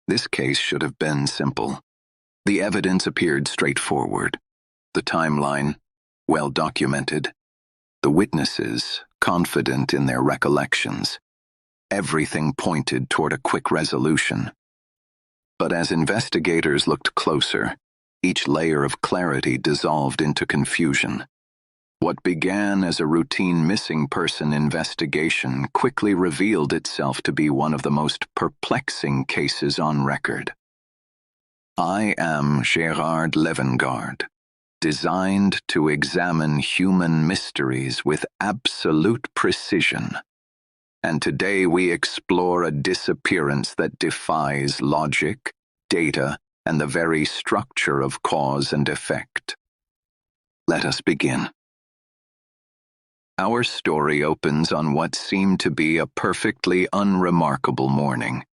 This case should have been simple. The evidence appeared straightforward. The timeline, well documented. The witnesses, confident in their recollections. Everything pointed toward a quick resolution. But as investigators looked closer, each layer of clarity dissolved into confusion. What began as a routine missing person investigation quickly revealed itself to be one of the most perplexing cases on record. I am Gerard Levengaard, designed to examine human mysteries with absolute precision. And today we explore a disappearance that defies logic, data, and the very structure of cause and effect. Let us begin. Our story opens on what seemed to be a perfectly unremarkable morning.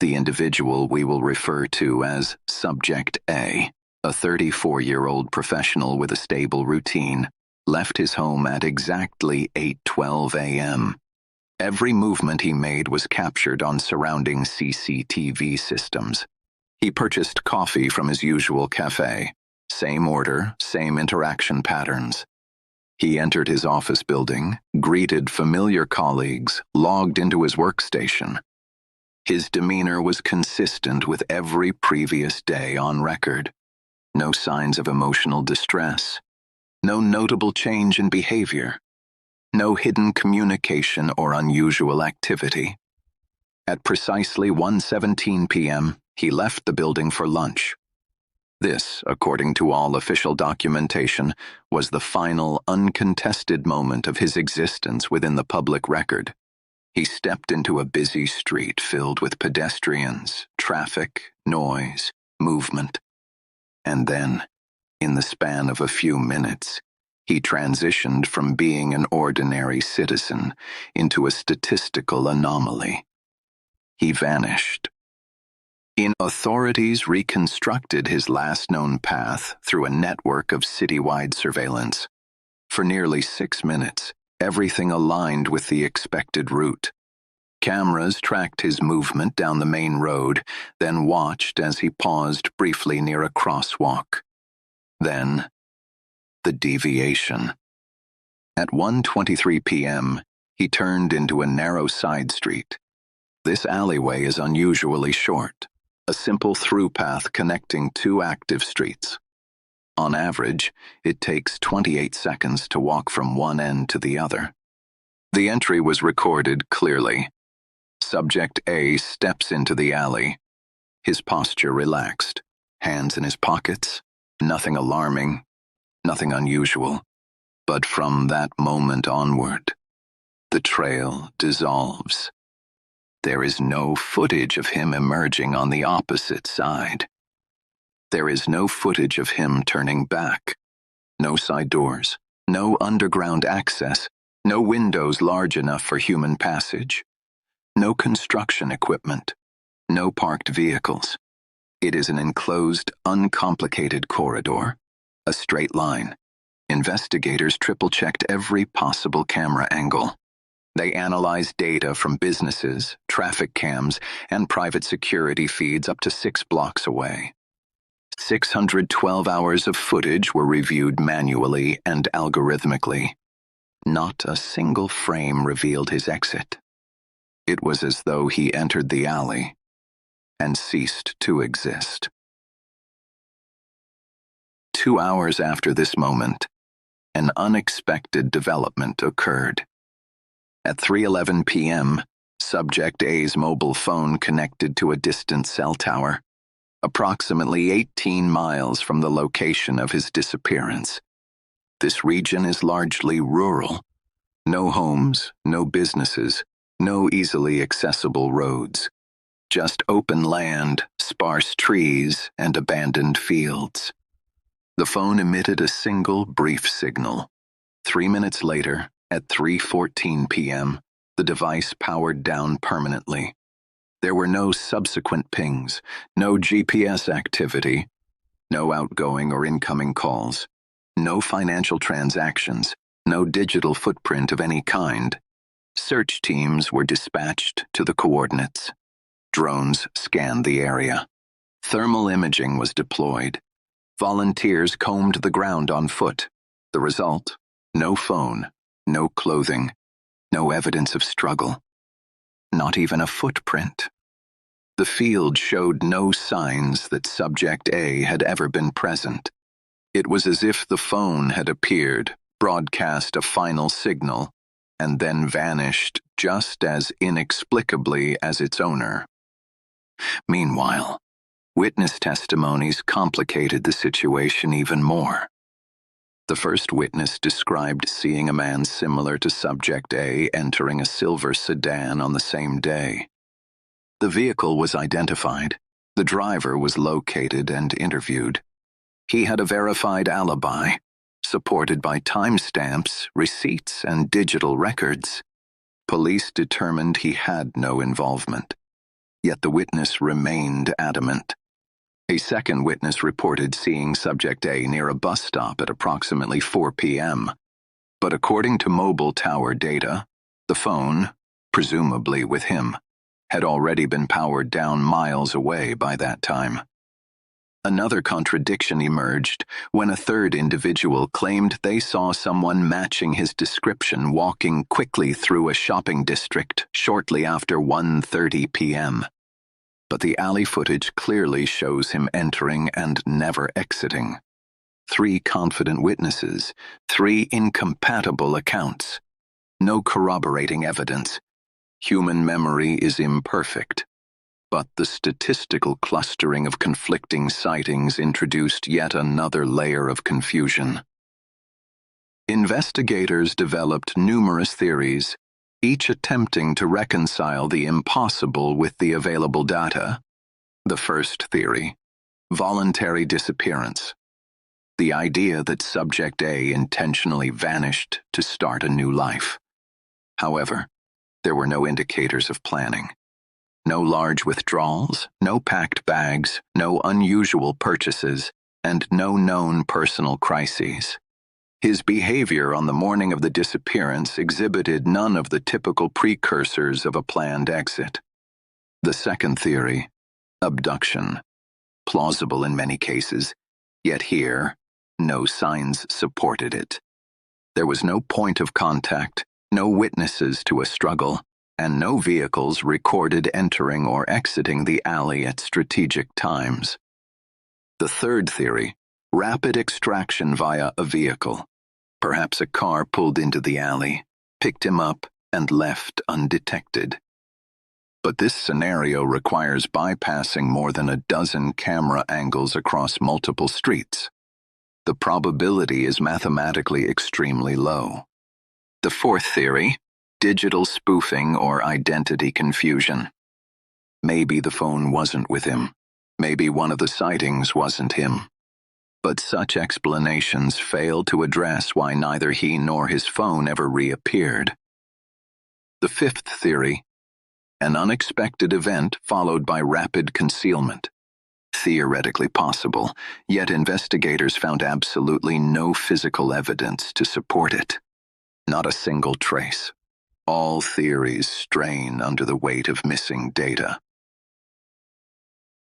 The individual we will refer to as Subject A, a 34-year-old professional with a stable routine, left his home at exactly 8:12 a.m. Every movement he made was captured on surrounding CCTV systems. He purchased coffee from his usual cafe. Same order, same interaction patterns. He entered his office building, greeted familiar colleagues, logged into his workstation. His demeanor was consistent with every previous day on record. No signs of emotional distress. No notable change in behavior. No hidden communication or unusual activity. At precisely 1:17 p.m., he left the building for lunch. This, according to all official documentation, was the final, uncontested moment of his existence within the public record. He stepped into a busy street filled with pedestrians, traffic, noise, movement. And then, in the span of a few minutes, he transitioned from being an ordinary citizen into a statistical anomaly. He vanished. Authorities reconstructed his last known path through a network of citywide surveillance. For nearly 6 minutes, everything aligned with the expected route. Cameras tracked his movement down the main road, then watched as he paused briefly near a crosswalk. Then, the deviation. At 1:23 p.m., he turned into a narrow side street. This alleyway is unusually short, a simple through path connecting two active streets. On average, it takes 28 seconds to walk from one end to the other. The entry was recorded clearly. Subject A steps into the alley. His posture relaxed, hands in his pockets, nothing alarming, nothing unusual. But from that moment onward, the trail dissolves. There is no footage of him emerging on the opposite side. There is no footage of him turning back. No side doors, no underground access, no windows large enough for human passage. No construction equipment, no parked vehicles. It is an enclosed, uncomplicated corridor, a straight line. Investigators triple-checked every possible camera angle. They analyzed data from businesses, traffic cams, and private security feeds up to 6 blocks away. 612 hours of footage were reviewed manually and algorithmically. Not a single frame revealed his exit. It was as though he entered the alley and ceased to exist. 2 hours after this moment, an unexpected development occurred. At 3:11 p.m., Subject A's mobile phone connected to a distant cell tower, approximately 18 miles from the location of his disappearance. This region is largely rural. No homes, no businesses, no easily accessible roads. Just open land, sparse trees, and abandoned fields. The phone emitted a single brief signal. 3 minutes later, at 3:14 p.m., the device powered down permanently. There were no subsequent pings, no GPS activity, no outgoing or incoming calls, no financial transactions, no digital footprint of any kind. Search teams were dispatched to the coordinates. Drones scanned the area. Thermal imaging was deployed. Volunteers combed the ground on foot. The result? No phone, no clothing, no evidence of struggle. Not even a footprint. The field showed no signs that Subject A had ever been present. It was as if the phone had appeared, broadcast a final signal, and then vanished just as inexplicably as its owner. Meanwhile, witness testimonies complicated the situation even more. The first witness described seeing a man similar to Subject A entering a silver sedan on the same day. The vehicle was identified. The driver was located and interviewed. He had a verified alibi, supported by timestamps, receipts, and digital records. Police determined he had no involvement. Yet the witness remained adamant. A second witness reported seeing Subject A near a bus stop at approximately 4 p.m. But according to mobile tower data, the phone, presumably with him, had already been powered down miles away by that time. Another contradiction emerged when a third individual claimed they saw someone matching his description walking quickly through a shopping district shortly after 1:30 p.m. But the alley footage clearly shows him entering and never exiting. 3 confident witnesses, 3 incompatible accounts. No corroborating evidence. Human memory is imperfect. But the statistical clustering of conflicting sightings introduced yet another layer of confusion. Investigators developed numerous theories, each attempting to reconcile the impossible with the available data. The first theory: voluntary disappearance. The idea that Subject A intentionally vanished to start a new life. However, there were no indicators of planning. No large withdrawals, no packed bags, no unusual purchases, and no known personal crises. His behavior on the morning of the disappearance exhibited none of the typical precursors of a planned exit. The second theory: abduction. Plausible in many cases, yet here, no signs supported it. There was no point of contact, no witnesses to a struggle, and no vehicles recorded entering or exiting the alley at strategic times. The third theory: rapid extraction via a vehicle. Perhaps a car pulled into the alley, picked him up, and left undetected. But this scenario requires bypassing more than a dozen camera angles across multiple streets. The probability is mathematically extremely low. The fourth theory: digital spoofing or identity confusion. Maybe the phone wasn't with him. Maybe one of the sightings wasn't him. But such explanations fail to address why neither he nor his phone ever reappeared. The fifth theory: an unexpected event followed by rapid concealment. Theoretically possible, yet investigators found absolutely no physical evidence to support it. Not a single trace. All theories strain under the weight of missing data.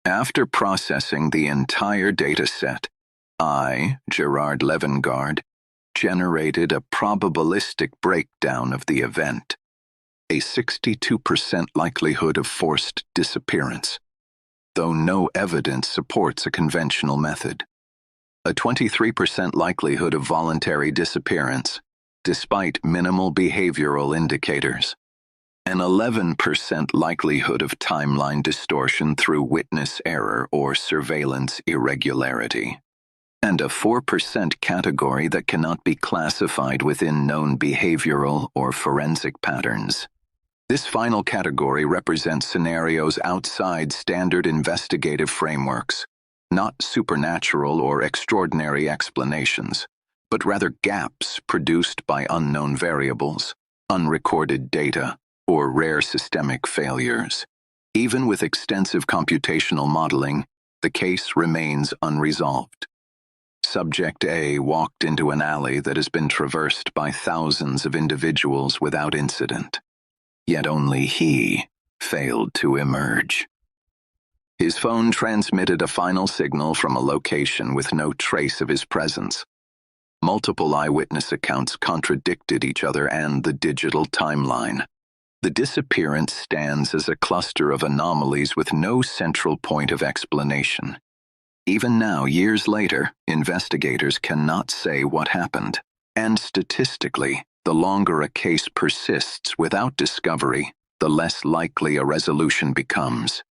After processing the entire data set, I, Gerard Levengaard, generated a probabilistic breakdown of the event. A 62% likelihood of forced disappearance, though no evidence supports a conventional method. A 23% likelihood of voluntary disappearance, despite minimal behavioral indicators. An 11% likelihood of timeline distortion through witness error or surveillance irregularity. And a 4% category that cannot be classified within known behavioral or forensic patterns. This final category represents scenarios outside standard investigative frameworks, not supernatural or extraordinary explanations, but rather gaps produced by unknown variables, unrecorded data, or rare systemic failures. Even with extensive computational modeling, the case remains unresolved. Subject A walked into an alley that has been traversed by thousands of individuals without incident. Yet only he failed to emerge. His phone transmitted a final signal from a location with no trace of his presence. Multiple eyewitness accounts contradicted each other and the digital timeline. The disappearance stands as a cluster of anomalies with no central point of explanation. Even now, years later, investigators cannot say what happened. And statistically, the longer a case persists without discovery, the less likely a resolution becomes.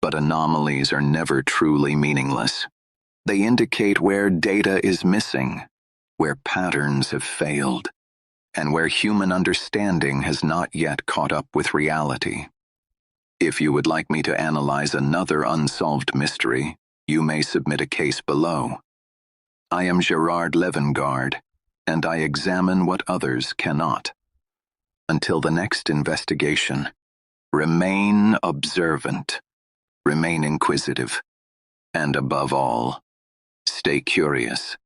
But anomalies are never truly meaningless. They indicate where data is missing, where patterns have failed, and where human understanding has not yet caught up with reality. If you would like me to analyze another unsolved mystery, you may submit a case below. I am Gerard Levengaard, and I examine what others cannot. Until the next investigation, remain observant, remain inquisitive, and above all, stay curious.